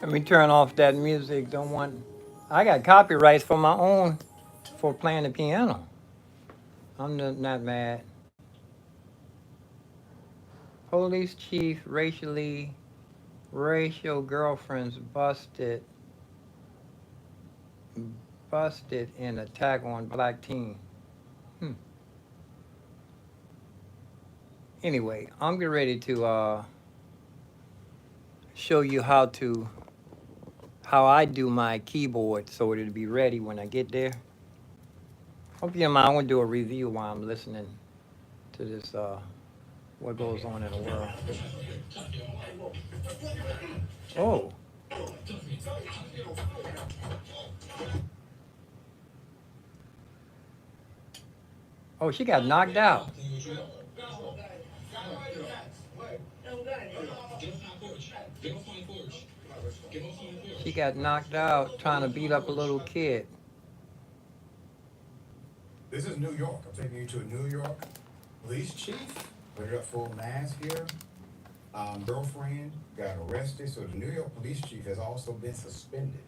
Let me turn off that music. Don't want. I got copyrights for my own for playing the piano. I'm not mad. Police chief racial girlfriends busted in attack on black teen. Hmm. Anyway, I'm getting ready to show you how I do my keyboard so it'll be ready when I get there. Hope you don't mind. I want to do a review while I'm listening to this what goes on in the world. Oh, oh, she got knocked out. She got knocked out trying to beat up a little kid. This is New York. I'm taking you to a New York police chief. Put it up full mask here. Girlfriend got arrested. So the New York police chief has also been suspended.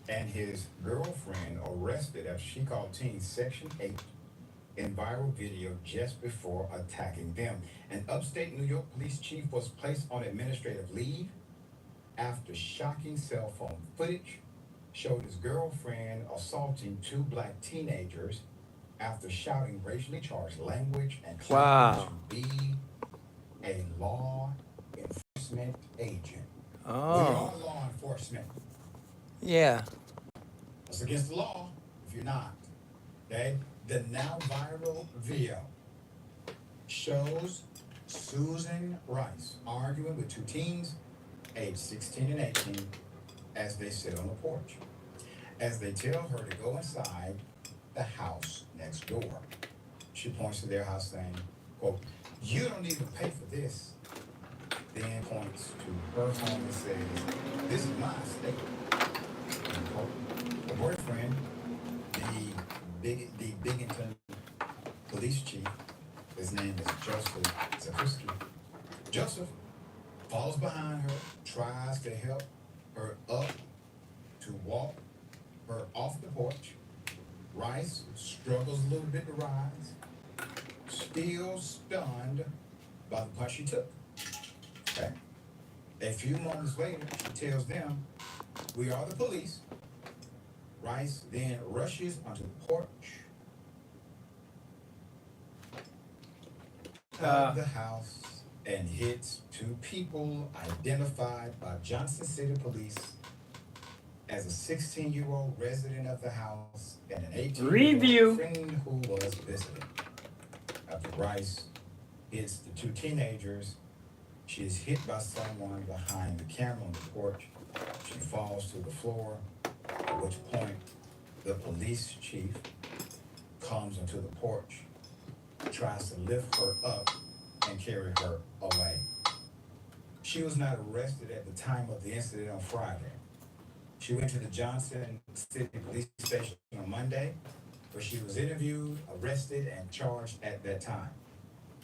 And his girlfriend arrested after she called teens Section 8 in viral video just before attacking them. An upstate New York police chief was placed on administrative leave after shocking cell phone footage showed his girlfriend assaulting two black teenagers after shouting racially charged language and claiming Wow. to be a law enforcement agent. We Oh, are law enforcement. yeah. It's against the law if you're not. Okay? The now viral video shows Susan Rice arguing with two teens, aged 16 and 18, as they sit on the porch. As they tell her to go inside the house next door. She points to their house saying, quote, "You don't even pay for this." Then points to her home and says, "This is my estate." Unquote. The boyfriend, the Binghamton police chief, his name is Joseph Zafiski. Joseph falls behind her, tries to help her up to walk her off the porch. Rice struggles a little bit to rise, still stunned by the punch she took. Okay. A few moments later, she tells them, "We are the police." Rice then rushes onto the porch of the house and hits two people identified by Johnson City Police as a 16-year-old resident of the house and an 18-year-old Review. friend who was visiting. After Rice hits the two teenagers, she is hit by someone behind the camera on the porch. She falls to the floor, at which point the police chief comes onto the porch, tries to lift her up and carry her away. She was not arrested at the time of the incident on Friday. She went to the Johnson City Police Station on Monday, where she was interviewed, arrested, and charged at that time.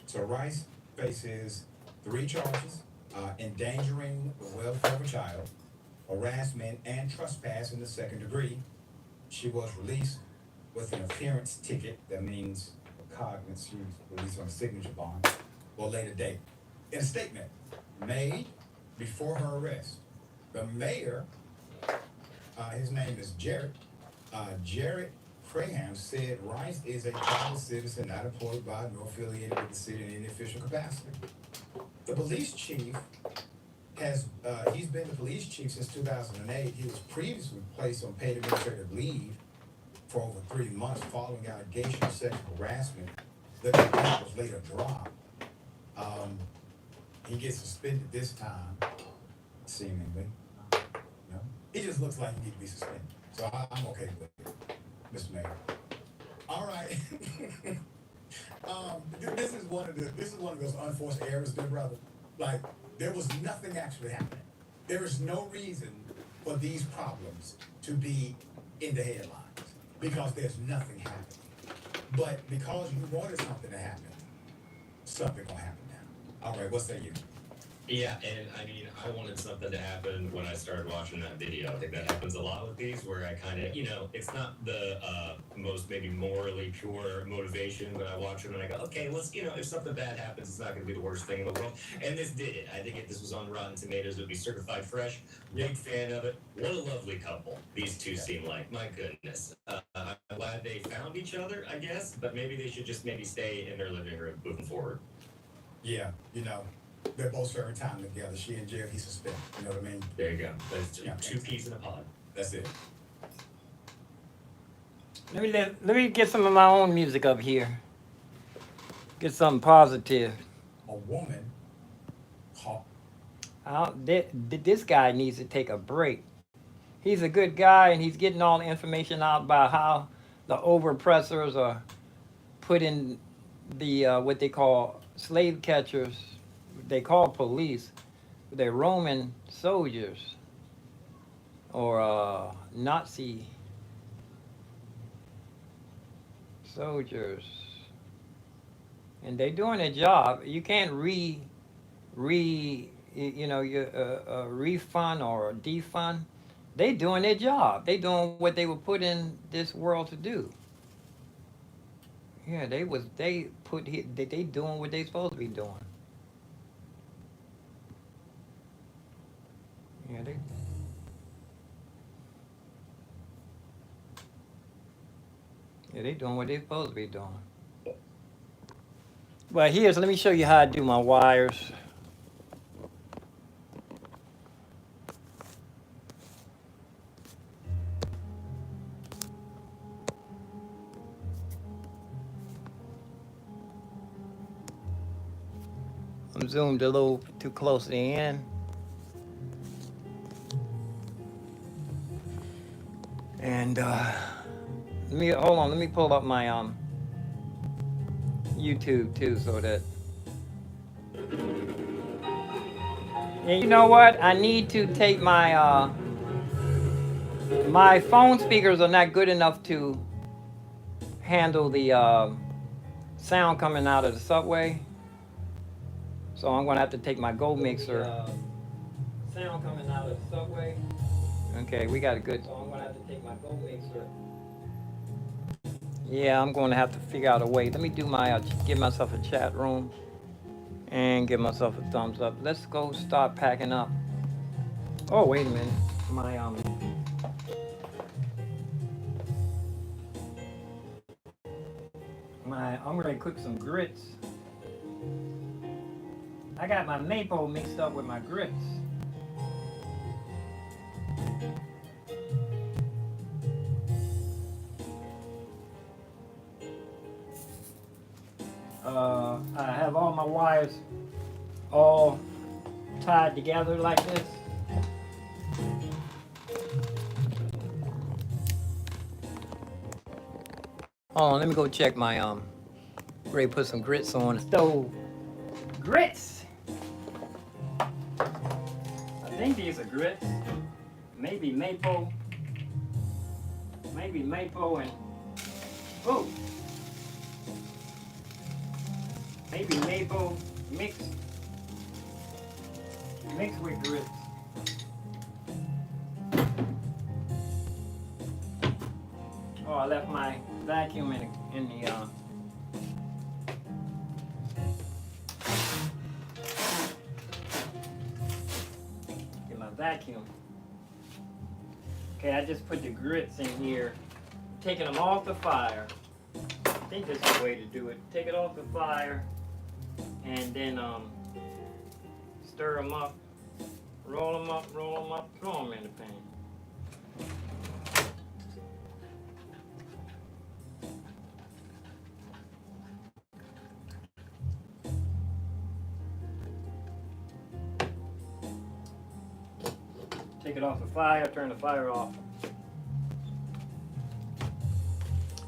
So Rice faces 3 charges, endangering the welfare of a child, harassment, and trespass in the second degree. She was released with an appearance ticket, that means a cognizance, she was released on a signature bond, or later date. In a statement made before her arrest, the mayor, his name is Jared Craham, said Rice is a private citizen not employed by nor affiliated with the city in any official capacity. The police chief he's been the police chief since 2008. He was previously placed on paid administrative leave for over 3 months following allegations of sexual harassment. The complaint was later dropped. He gets suspended this time, seemingly. No? It just looks like he needs to be suspended. So I'm okay with it, Mr. Mayor. All right. This is one of those unforced errors, dear brother. Like, there was nothing actually happening. There is no reason for these problems to be in the headlines because there's nothing happening. But because you wanted something to happen, something gonna happen now. All right, what say you? Yeah, and I mean, I wanted something to happen when I started watching that video. I think that happens a lot with these, where I kind of, it's not the most maybe morally pure motivation, but I watch them and I go, okay, let's, if something bad happens, it's not going to be the worst thing in the world. And this did it. I think if this was on Rotten Tomatoes, it would be certified fresh. Big fan of it. What a lovely couple these two seem like. My goodness. I'm glad they found each other, I guess, but maybe they should just maybe stay in their living room moving forward. Yeah, they're both serving time together. She in jail, he's suspended. You know what I mean? There you go. That's Yeah. two peas in a pod. That's it. Let me get some of my own music up here. Get something positive. A woman caught. This guy needs to take a break. He's a good guy, and he's getting all the information out about how the overpressors are putting the what they call slave catchers. They call police. They're Roman soldiers or Nazi soldiers, and they're doing their job. You can't refund or defund. They doing their job. They doing what they were put in this world to do. Yeah, they doing what they supposed to be doing. Yeah, they doing what they supposed to be doing. Well, let me show you how I do my wires. I'm zoomed a little too close to the end. And let me pull up my YouTube too, so that. And you know what? I need to take my my phone speakers are not good enough to handle the sound coming out of the subway. So I'm gonna have to take my Go mixer. Sound coming out of the subway. Okay, we got a good. So I'm gonna have to take my Go mixer. Yeah, I'm going to have to figure out a way. Let me do give myself a chat room and give myself a thumbs up. Let's go start packing up. Oh, wait a minute. I'm ready to cook some grits. I got my maple mixed up with my grits. I have all my wires all tied together like this. Hold on, let me go check my ready to put some grits on the stove. Grits! I think these are grits. Maybe maple. Maybe maple and oh! Maybe maple mixed with grits. Oh, I left my vacuum in the get my vacuum. Okay, I just put the grits in here, taking them off the fire. I think this is the way to do it. Take it off the fire and then stir them up, roll them up, throw them in the pan. Take it off the fire, turn the fire off.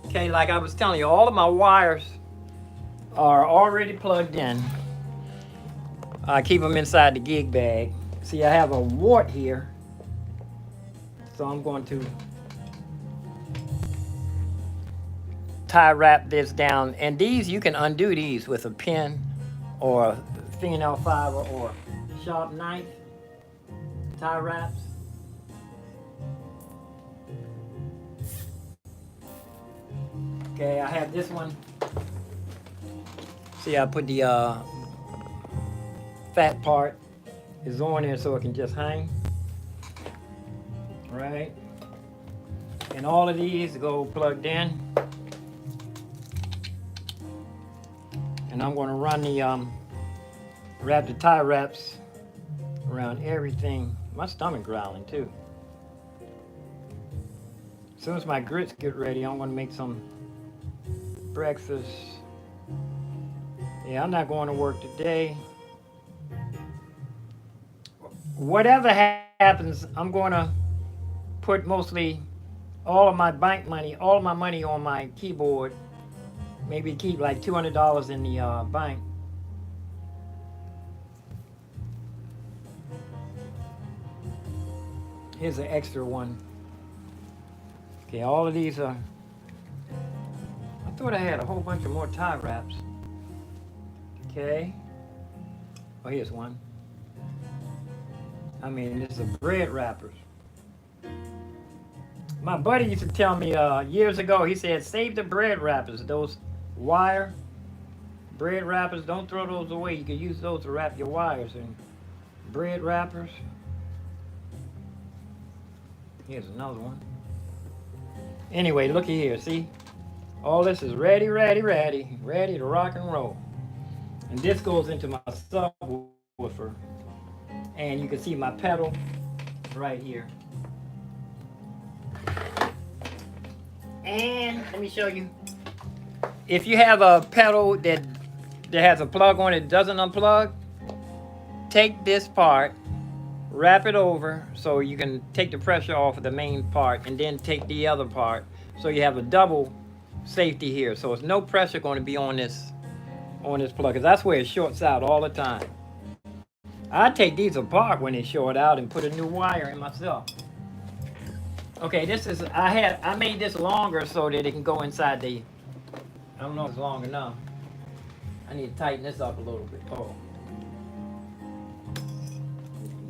Okay, like I was telling you, all of my wires are already plugged in. I keep them inside the gig bag. See, I have a wart here, so I'm going to tie wrap this down. And these, you can undo these with a pin or a fingernail fiber or sharp knife, tie wraps. Okay, I have this one. See, I put the fat part is on there so it can just hang. Right? And all of these go plugged in. And I'm going to run the wrap the tie wraps around everything. My stomach growling too. As soon as my grits get ready, I'm going to make some breakfast. Yeah, I'm not going to work today. Whatever happens, I'm going to put mostly all of my bank money, all of my money on my keyboard. Maybe keep like $200 in the bank. Here's an extra one. Okay, all of these are. I thought I had a whole bunch of more tie wraps. Okay. Oh, here's one. I mean, this is bread wrappers. My buddy used to tell me years ago, he said, save the bread wrappers, those wire bread wrappers, don't throw those away. You can use those to wrap your wires in. Bread wrappers. Here's another one. Anyway, looky here, see? All this is ready to rock and roll. And this goes into my subwoofer. And you can see my pedal right here. And let me show you. If you have a pedal that has a plug on it that doesn't unplug, take this part, wrap it over so you can take the pressure off of the main part, and then take the other part so you have a double safety here. So it's no pressure going to be on this plug, because that's where it shorts out all the time. I take these apart when they short out and put a new wire in myself. Okay, this is, I made this longer so that it can go inside the, I don't know if it's long enough. I need to tighten this up a little bit. Oh.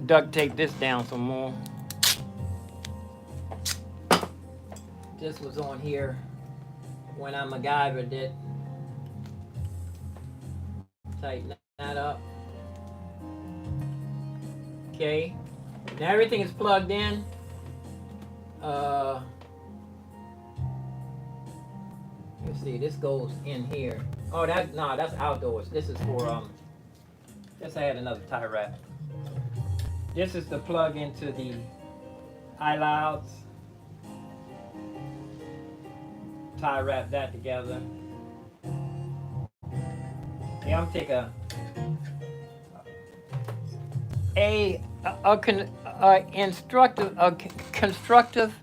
Duct tape this down some more. This was on here when I MacGyvered it. Tighten that up. Okay. Now everything is plugged in. Let's see, this goes in here. Oh, that's outdoors. This is for just I had another tie wrap. This is the plug into the iLouds. Tie wrap that together. Yeah, I'm taking constructive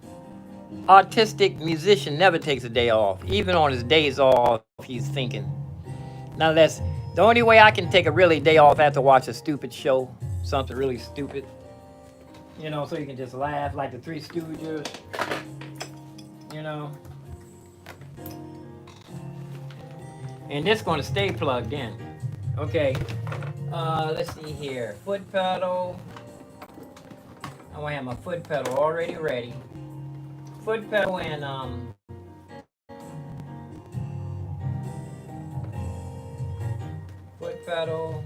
artistic musician never takes a day off. Even on his days off, he's thinking. Now that's the only way I can take a really day off after watch a stupid show, something really stupid. You know, so you can just laugh like the Three Stooges. You know. And this is going to stay plugged in. Okay. Let's see here. Foot pedal. I want to have my foot pedal already ready. Foot pedal and foot pedal.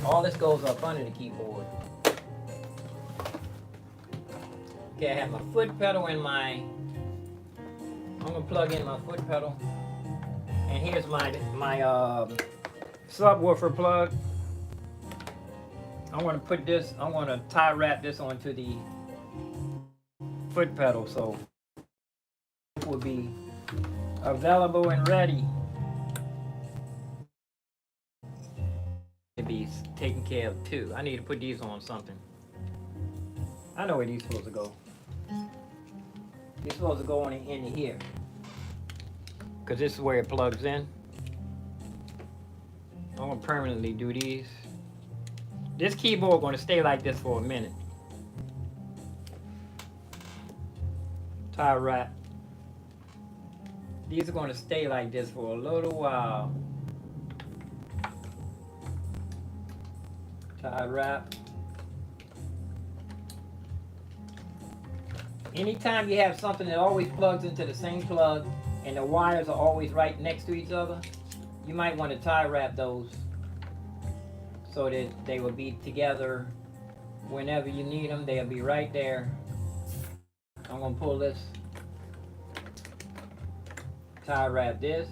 All this goes up under the keyboard. Okay, I have my foot pedal and I'm gonna plug in my foot pedal. And here's my subwoofer plug. I want to put this, I want to tie wrap this onto the foot pedal so it will be available and ready to be taken care of too. I need to put these on something. I know where these are supposed to go. These are supposed to go on the end of here, because this is where it plugs in. I'm going to permanently do these. This keyboard going to stay like this for a minute. Tie wrap. These are going to stay like this for a little while. Tie wrap. Anytime you have something that always plugs into the same plug and the wires are always right next to each other, you might want to tie wrap those so that they will be together whenever you need them. They'll be right there. I'm going to pull this, tie wrap this.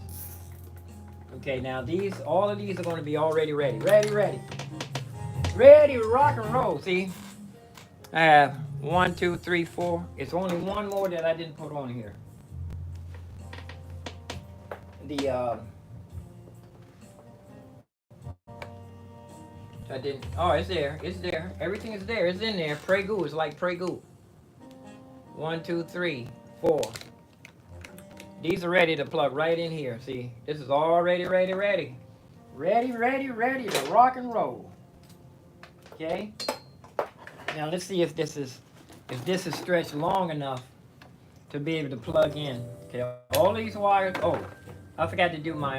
Okay, now all of these are going to be already ready. Ready to rock and roll. See, I have 1, 2, 3, 4. It's only one more that I didn't put on here. I didn't. Oh, it's there. It's there. Everything is there. It's in there. Prego. It's like Prego. 1, 2, 3, 4. These are ready to plug right in here. See, this is already ready. Ready to rock and roll. Okay. Now let's see if this is stretched long enough to be able to plug in. Okay. All these wires. Oh, I forgot to do my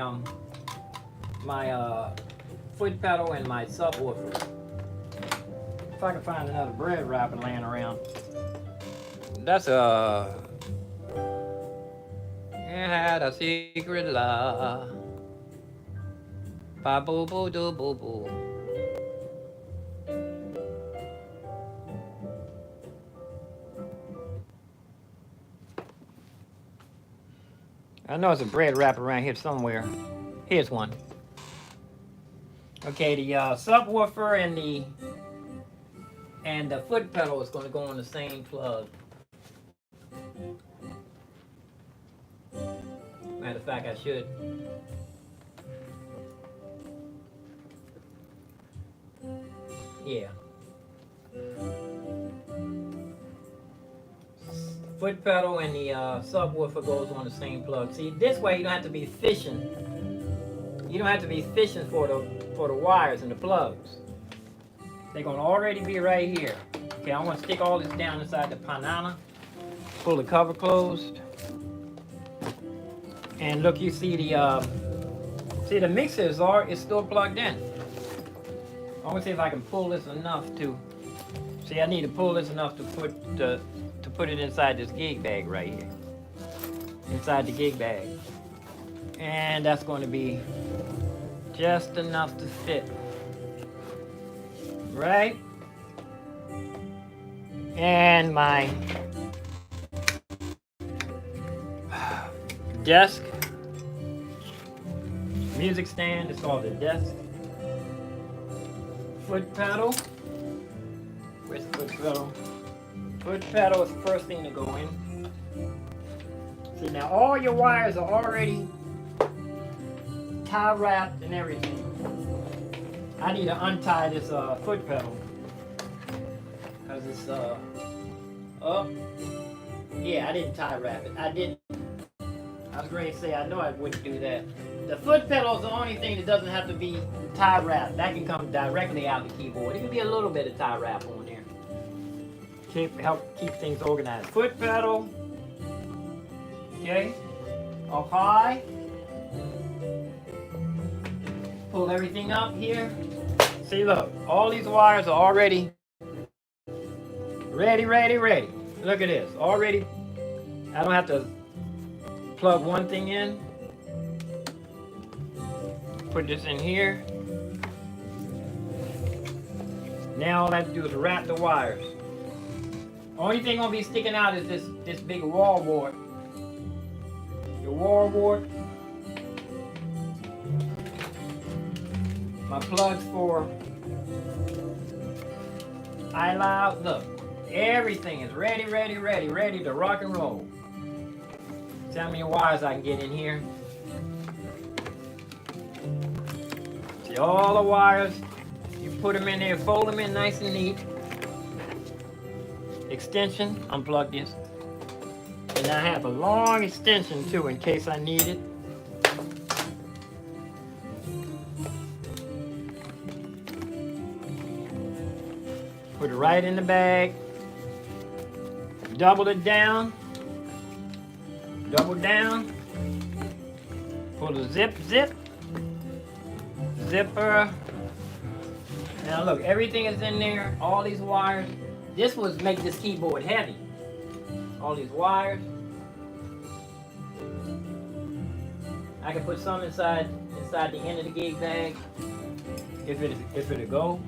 foot pedal and my subwoofer. If I can find another bread wrapper laying around. That's it had a secret love. Ba boo boo doo boo boo. I know there's a bread wrapper around here somewhere. Here's one. Okay, the subwoofer and the foot pedal is going to go on the same plug. Matter of fact, I should. Yeah. Foot pedal and the subwoofer goes on the same plug. See, this way you don't have to be fishing. You don't have to be fishing for the wires and the plugs. They're gonna already be right here. Okay, I'm gonna stick all this down inside the panana. Pull the cover closed. And look, you see the mixer is still plugged in. I'm gonna see if I can pull this enough to. See, I need to pull this enough to put it inside this gig bag right here. Inside the gig bag. And that's going to be just enough to fit. Right? And my desk, music stand, it's called the desk. Foot pedal. Where's the foot pedal? Foot pedal is the first thing to go in. See, now all your wires are already tie wrapped and everything. I need to untie this foot pedal because it's up. Yeah, I didn't tie wrap it. I was going to say, I know I wouldn't do that. The foot pedal is the only thing that doesn't have to be tie wrapped. That can come directly out the keyboard. It can be a little bit of tie wrap on there. Help keep things organized. Foot pedal. Okay. Up high. Pull everything up here. See, look. All these wires are already ready. Look at this. Already. I don't have to plug one thing in. Put this in here. Now all I have to do is wrap the wires. Only thing gonna be sticking out is this big wall wart. The wall wart. My plugs for iLoud. Look, everything is ready to rock and roll. See how many wires I can get in here. See all the wires. You put them in there, fold them in nice and neat. Extension, unplug this. And I have a long extension too in case I need it. Put it right in the bag. Double it down. Double down. Pull the zipper. Now look, everything is in there. All these wires. This was make this keyboard heavy. All these wires. I can put some inside the end of the gig bag if it'll go.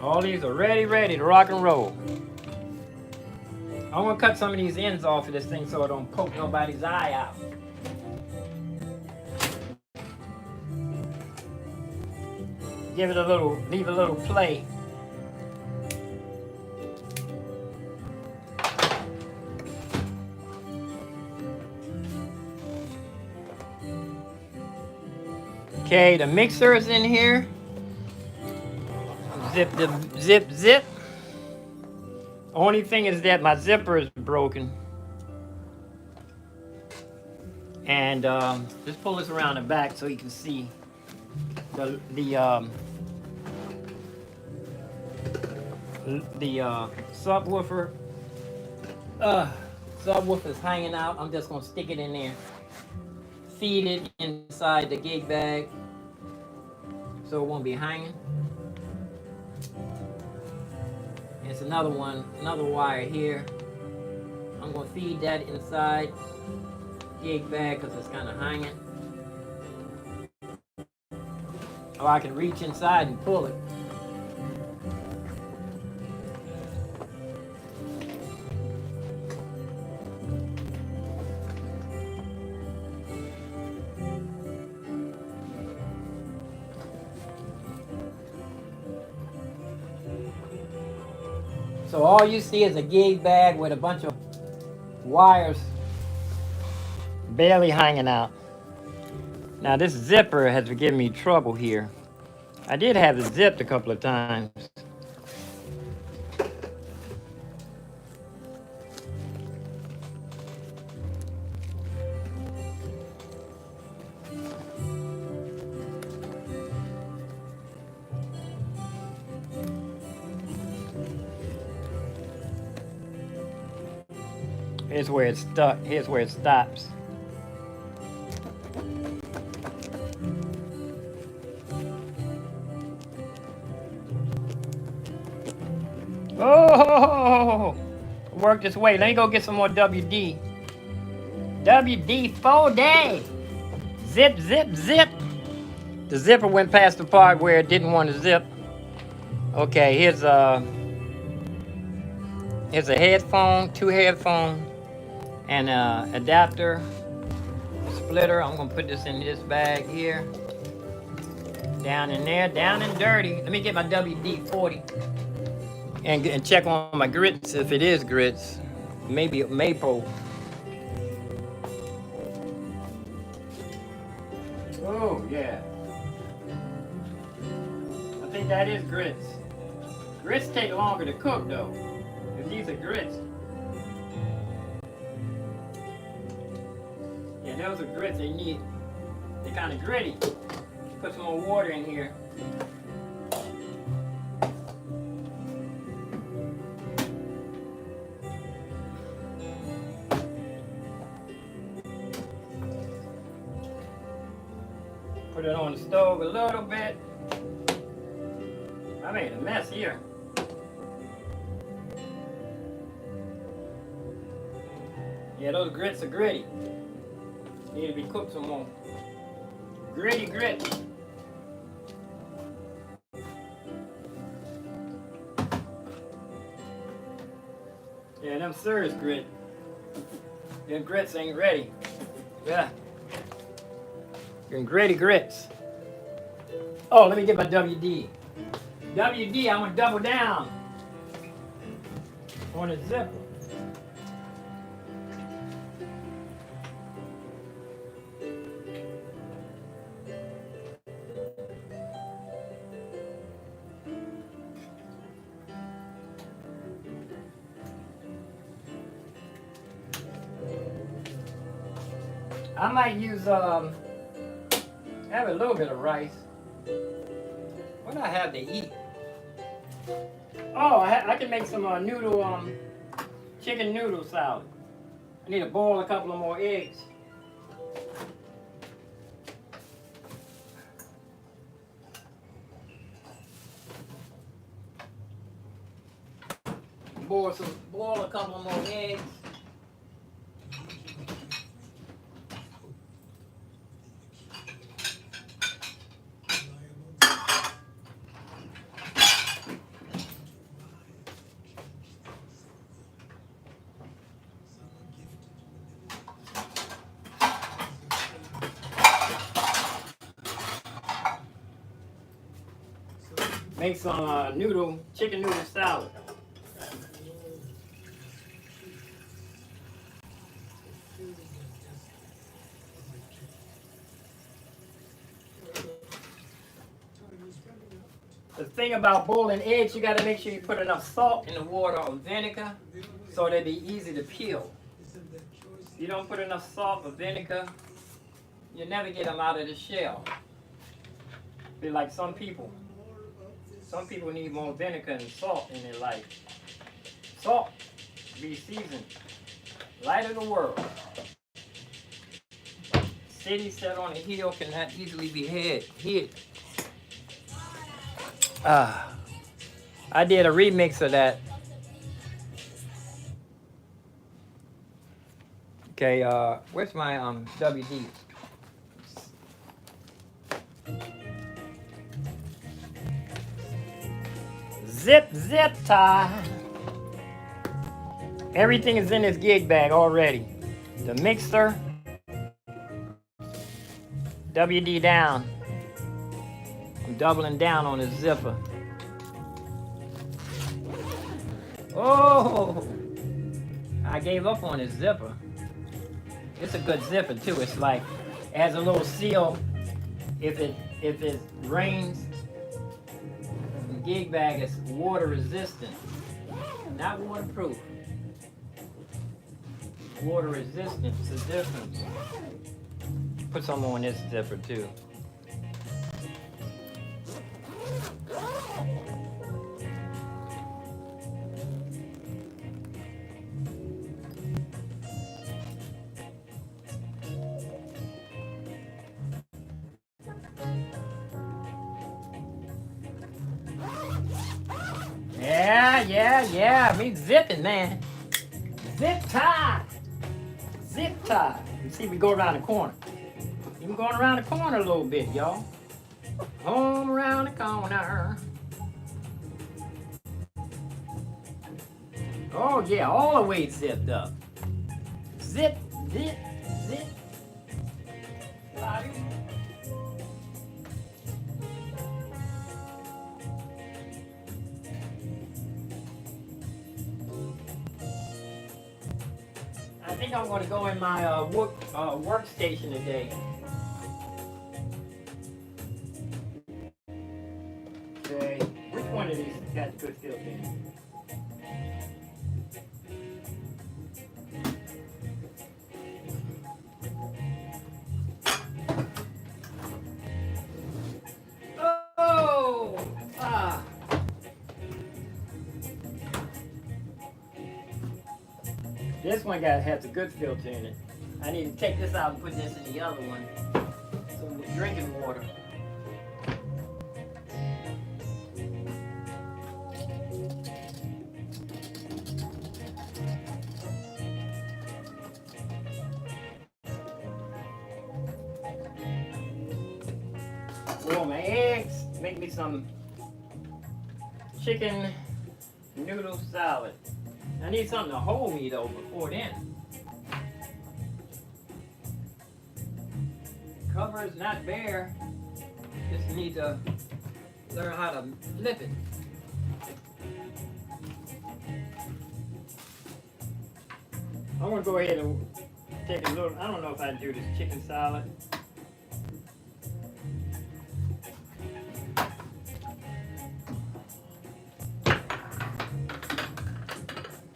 All these are ready to rock and roll. I'm gonna cut some of these ends off of this thing so it don't poke nobody's eye out. Give it a little, leave a little play. Okay, the mixer is in here. Zip. Only thing is that my zipper is broken. And just pull this around the back so you can see the subwoofer. Subwoofer is hanging out. I'm just gonna stick it in there. Feed it inside the gig bag so it won't be hanging. It's another wire here. I'm gonna feed that inside gig bag because it's kind of hanging. Or I can reach inside and pull it. So all you see is a gig bag with a bunch of wires barely hanging out. Now this zipper has given me trouble here. I did have it zipped a couple of times. Here's where it's stuck. Here's where it stops. Oh, work this way. Let me go get some more WD. WD-40. Zip. The zipper went past the part where it didn't want to zip. Okay, here's a headphone, 2 headphones, and an adapter, splitter. I'm gonna put this in this bag here. Down in there, down and dirty. Let me get my WD-40 and check on my grits if it is grits. Maybe a maple. Oh yeah. I think that is grits. Grits take longer to cook though. If these are grits. Yeah, those are grits. They're kind of gritty. Put some more water in here. Put it on the stove a little bit. I made a mess here. Yeah, those grits are gritty. Need to be cooked some more. Gritty grits. Yeah, them serious grit. Them grits ain't ready. Yeah. Them gritty grits. Oh, let me get my WD. WD, I want to double down on the zipper. I might use, have a little bit of rice. What do I have to eat? Oh, I can make some chicken noodle salad. I need to boil a couple of more eggs. boil a couple more eggs. Make some chicken noodle salad. The thing about boiling eggs, you got to make sure you put enough salt in the water or vinegar so they'll be easy to peel. If you don't put enough salt or vinegar, you never get them out of the shell. Be like some people. Some people need more vinegar and salt in their life. Salt, be seasoned. Light of the world. City set on a hill cannot easily be hid. I did a remix of that. Okay, where's my WD? Zip tie. Everything is in this gig bag already. The mixer. WD down. I'm doubling down on the zipper. Oh, I gave up on this zipper. It's a good zipper too. It's like, it has a little seal. If it rains, the gig bag is water resistant, not waterproof. Water resistant is the difference. Put some on this zipper too. Yeah, me zipping, man. Zip tie. You see, we go around the corner. Even going around the corner a little bit, y'all. Home around the corner. Oh yeah, all the way zipped up. Zip. I think I'm going to go in my workstation today. Okay, which one of these got good filter in it? This one has a good filter in it. I need to take this out and put this in the other one. Some drinking water. Boil my eggs. Make me some chicken noodle salad. I need something to hold me though before then. The cover is not bare. Just need to learn how to flip it. I'm gonna go ahead and take a little, I don't know if I do this chicken salad.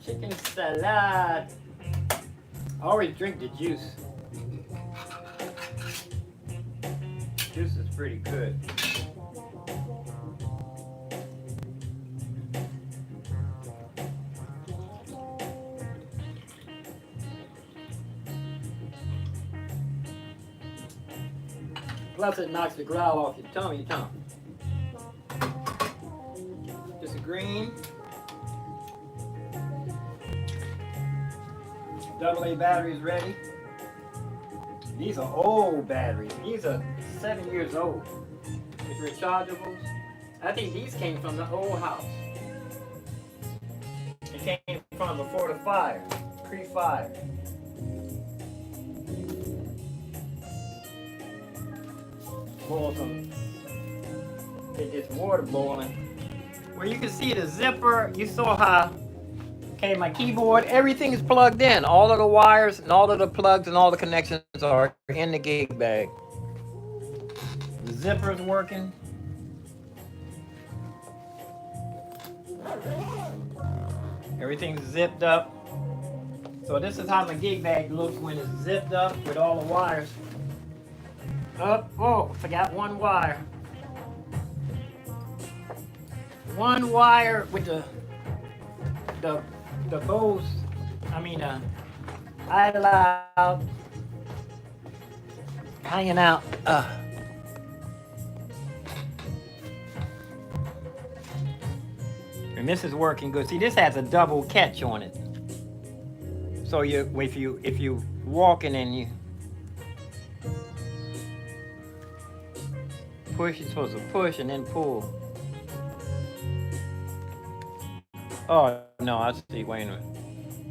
Chicken salad. I always drink the juice. Juice is pretty good. Plus it knocks the growl off your tummy. Just a green. AA batteries ready. These are old batteries. These are 7 years old. It's rechargeables. I think these came from the old house. It came from before the fire, pre-fire. Boil some, get this water boiling. Well, you can see the zipper. You saw how, okay, my keyboard, everything is plugged in. All of the wires and all of the plugs and all the connections are in the gig bag. The zipper's working. Everything's zipped up. So this is how my gig bag looks when it's zipped up with all the wires. Oh, forgot one wire. One wire with the bows, idle out, hanging out. And this is working good. See, this has a double catch on it. So if you walking and you push, you're supposed to push and then pull. Oh no, I see. Wait a minute.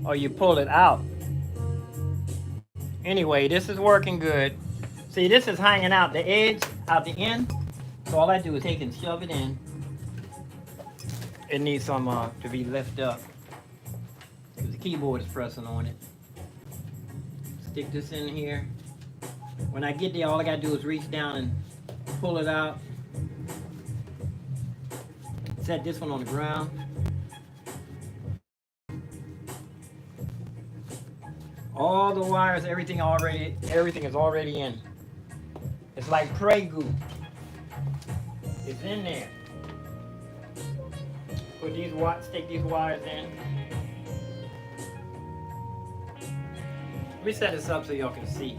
Oh, you pull it out. Anyway, this is working good. See, this is hanging out the edge, out the end. So all I do is take and shove it in. It needs some to be lifted up because the keyboard is pressing on it. Stick this in here. When I get there, all I gotta do is reach down and pull it out. Set this one on the ground. All the wires, everything is already in. It's like Prey goo. It's in there. Stick these wires in. Let me set this up so y'all can see.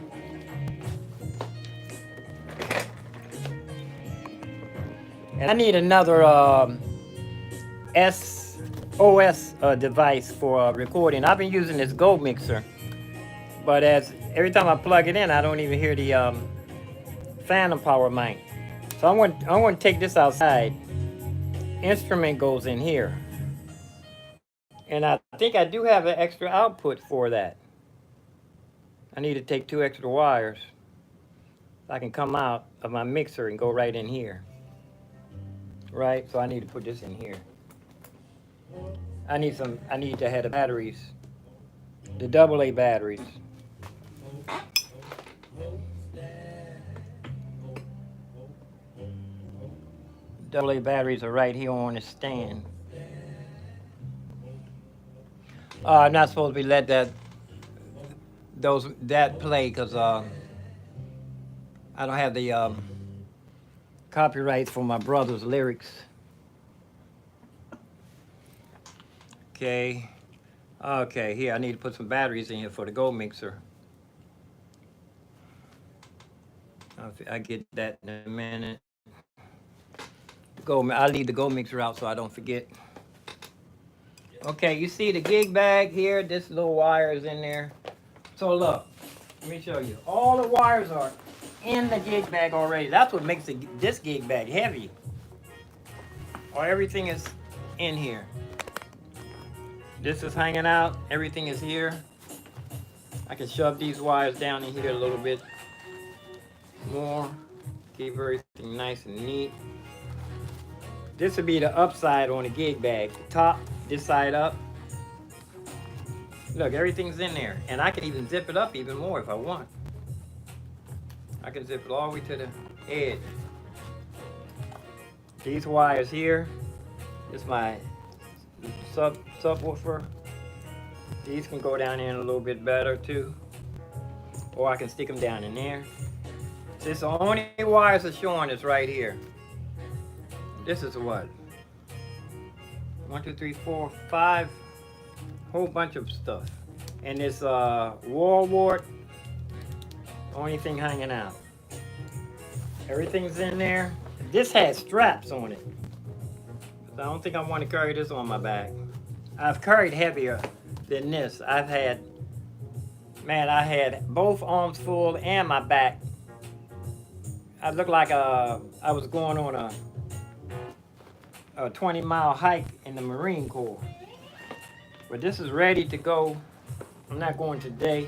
And I need another SOS device for recording. I've been using this Go mixer, but every time I plug it in, I don't even hear the phantom power mic. So I'm going to take this outside. Instrument goes in here, and I think I do have an extra output for that. I need to take 2 extra wires. I can come out of my mixer and go right in here. Right, so I need to put this in here. I need to have the batteries, the AA batteries. AA batteries are right here on the stand. I'm not supposed to be let that play because I don't have the copyrights for my brother's lyrics. Okay, here I need to put some batteries in here for the Go mixer. I get that in a minute. I'll leave the Go mixer out so I don't forget. Okay, you see the gig bag here? This little wire is in there. So look, let me show you. All the wires are in the gig bag already. That's what makes this gig bag heavy. Everything is in here. This is hanging out. Everything is here. I can shove these wires down in here a little bit more. Keep everything nice and neat. This would be the upside on the gig bag. The top, this side up. Look, everything's in there. And I can even zip it up even more if I want. I can zip it all the way to the edge. These wires here, this is my subwoofer. These can go down in a little bit better too. Or I can stick them down in there. This the only wires are showing is right here. This is what? 1, 2, 3, 4, 5. Whole bunch of stuff. And this wall wart, only thing hanging out. Everything's in there. This has straps on it. I don't think I want to carry this on my back. I've carried heavier than this. I've had Man, I had both arms full and my back. I looked like I was going on a 20-mile hike in the Marine Corps. But this is ready to go. I'm not going today.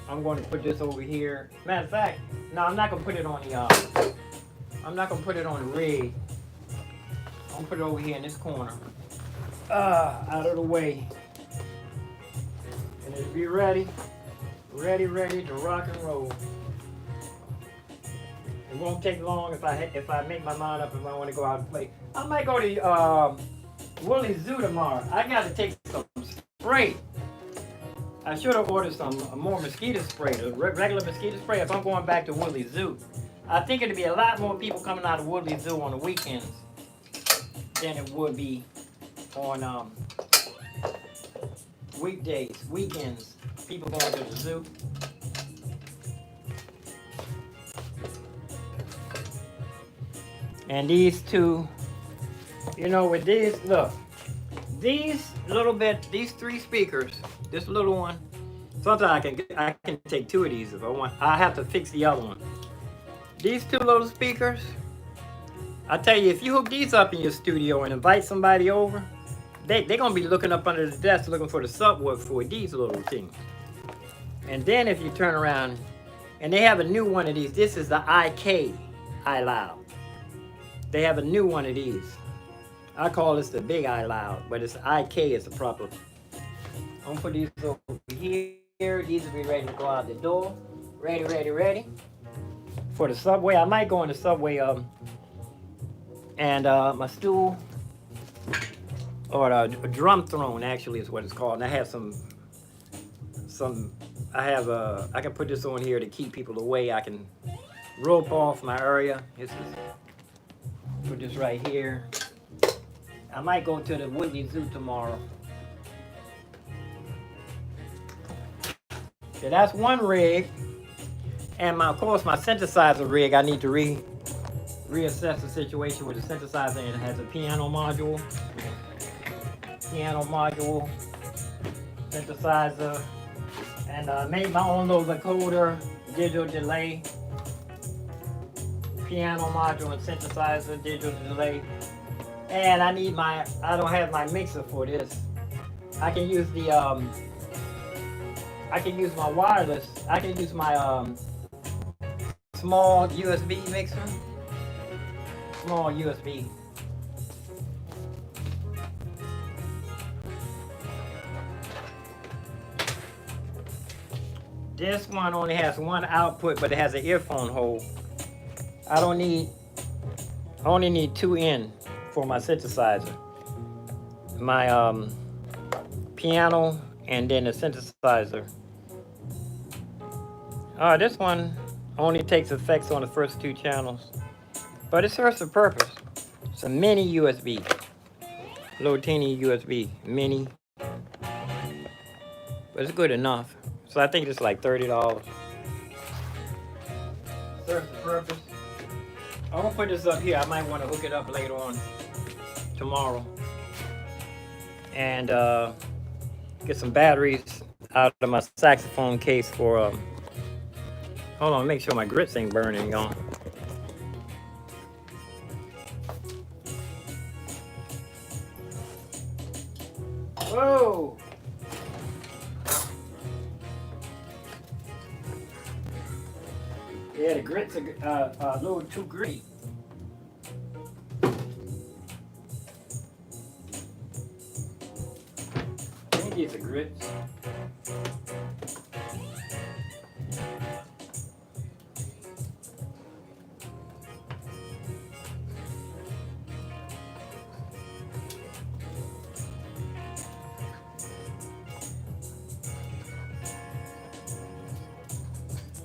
I'm going to put this over here. Matter of fact, no, I'm not going to put it on the, I'm not going to put it on the rig. I'm going to put it over here in this corner. Out of the way. And it'll be ready to rock and roll. It won't take long if I make my mind up if I want to go out and play. I might go to Woolly Zoo tomorrow. I got to take some spray. I should have ordered some more mosquito spray, the regular mosquito spray if I'm going back to Woolly Zoo. I think it'd be a lot more people coming out of Woolly Zoo on the weekends than it would be on weekdays, weekends. People going to the zoo. And these two, you know, with these, look, these three speakers, this little one, sometimes I can take two of these if I want. I have to fix the other one. These two little speakers, I tell you, if you hook these up in your studio and invite somebody over, they're gonna be looking up under the desk looking for the subwoofer for these little things. And then if you turn around, and they have a new one of these. This is the IK iLoud. They have a new one of these. I call this the big iLoud, but it's IK is the proper. I'm gonna put these over here. These will be ready to go out the door. Ready for the subway. I might go in the subway and my stool, or a drum throne actually is what it's called. And I have I can put this on here to keep people away. I can rope off my area. Put this right here. I might go to the Woodley Zoo tomorrow. So that's one rig. And of course my synthesizer rig, I need to reassess the situation with the synthesizer, and it has a piano module, synthesizer, and made my own little vocoder, digital delay, piano module and synthesizer, digital delay. And I don't have my mixer for this. I can use my wireless, I can use my small USB mixer. Small USB. This one only has one output, but it has an earphone hole. I only need two in for my synthesizer. My piano and then the synthesizer. This one only takes effects on the first two channels, but it serves a purpose. It's a mini USB, little teeny USB, mini, but it's good enough. So I think it's like $30. Serves the purpose. I'm gonna put this up here. I might want to hook it up later on tomorrow and get some batteries out of my saxophone case for hold on, make sure my grits ain't burning on. Whoa! Yeah, the grits are a little too gritty. I think these are grits.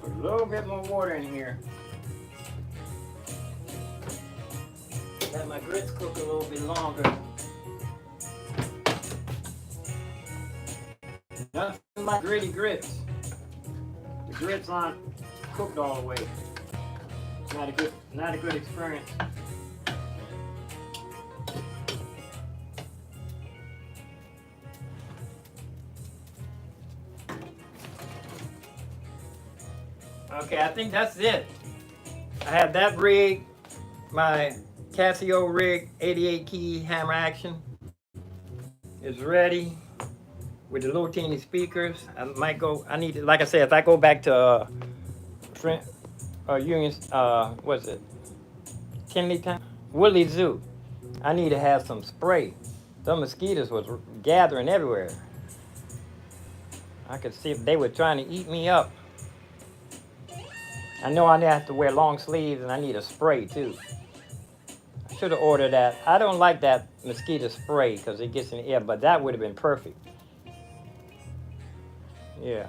Put a little bit more water in here. Let my grits cook a little bit longer. Nothing like gritty grits. The grits aren't cooked all the way. Not a good experience. Okay, I think that's it. I have that rig, my Casio rig, 88 key hammer action is ready with the little teeny speakers. I might go, I need to, like I said, if I go back to Union, what's it? Kinley Town? Woodley Zoo. I need to have some spray. Some mosquitoes was gathering everywhere. I could see if they were trying to eat me up. I know I have to wear long sleeves and I need a spray too. I should have ordered that. I don't like that mosquito spray because it gets in the air, but that would have been perfect. Yeah.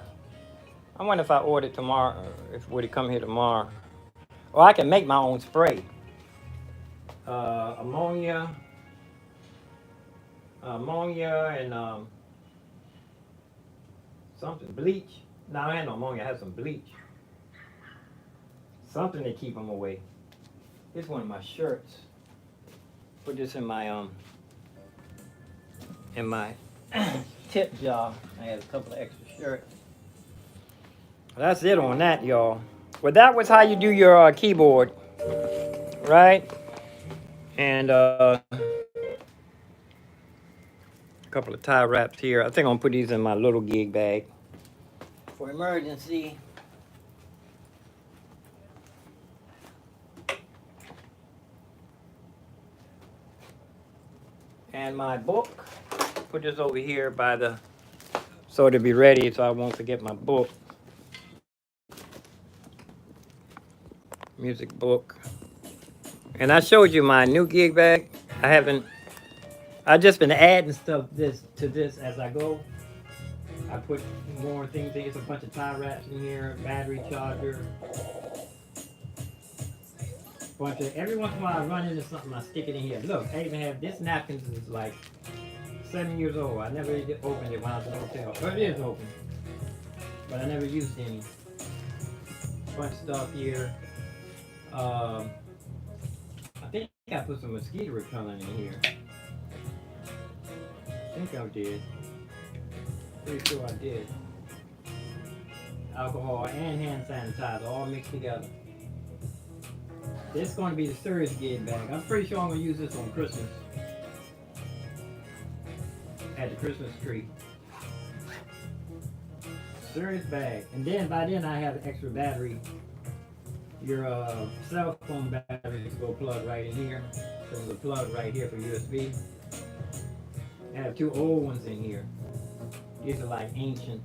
I wonder if I ordered tomorrow, if it would have come here tomorrow. Or I can make my own spray. Ammonia and something, bleach. No, I had no ammonia, I had some bleach. Something to keep them away. Here's one of my shirts. Put this in my tip jar. I had a couple of extra shirts. That's it on that, y'all. Well, that was how you do your keyboard, right? And a couple of tie wraps here. I think I'm gonna put these in my little gig bag for emergency. And my book, put this over here by the, so to be ready so I won't forget my book. Music book. And I showed you my new gig bag. I just been adding stuff to this as I go. I put more things in. There's a bunch of tie wraps in here, battery charger. Every once in a while I run into something, I stick it in here. Look, I even have this napkins is like 7 years old. I never opened it when I was in the hotel. But it is open. But I never used any. Bunch of stuff here. I think I put some mosquito repellent in here. I think I did. Pretty sure I did. Alcohol and hand sanitizer all mixed together. This is going to be the serious gig bag. I'm pretty sure I'm going to use this on Christmas. At the Christmas tree. Serious bag. And then by then I have an extra battery. Your cell phone batteries go plug right in here. So there's a plug right here for USB. I have two old ones in here. These are like ancient.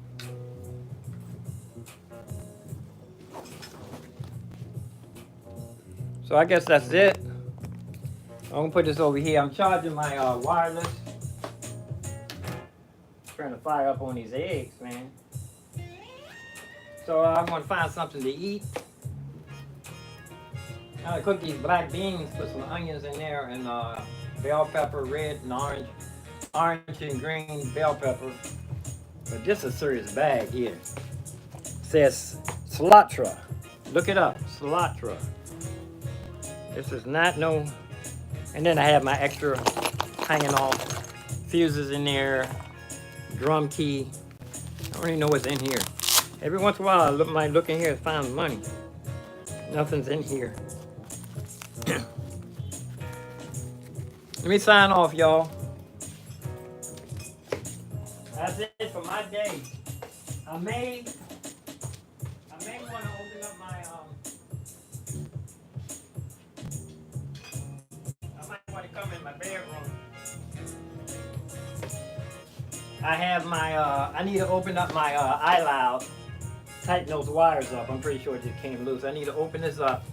So I guess that's it. I'm gonna put this over here. I'm charging my wireless. Trying to fire up on these eggs, man. So I'm gonna find something to eat. I'm gonna cook these black beans, put some onions in there, and bell pepper, red and orange and green bell pepper. But this is a serious bag here. It says cilantro. Look it up, cilantro. This is not no. And then I have my extra hanging off fuses in there, drum key. I don't even know what's in here. Every once in a while I might look in here and find money. Nothing's in here. Let me sign off, y'all. That's it for my day. I may want to open up my I might want to come in my bedroom. I have my I need to open up my iLoud. Tighten those wires up. I'm pretty sure it just came loose. I need to open this up.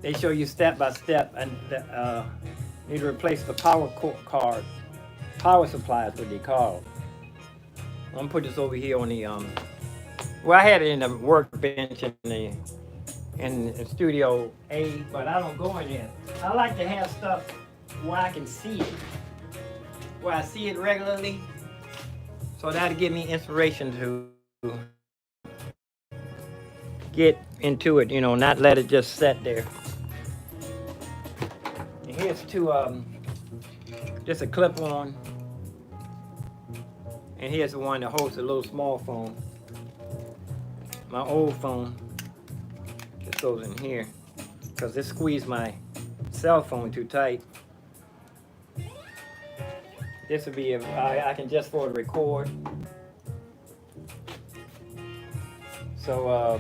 They show you step by step, and need to replace the power supply is what they call it. I'm gonna put this over here on the well, I had it in the workbench in Studio A, but I don't go in there. I like to have stuff where I can see it, where I see it regularly, so that'll give me inspiration to get into it, you know, not let it just sit there. And here's two just a clip on, and here's the one that holds a little small phone, my old phone. This goes in here because this squeezed my cell phone too tight. This would be, I can just for the record. So,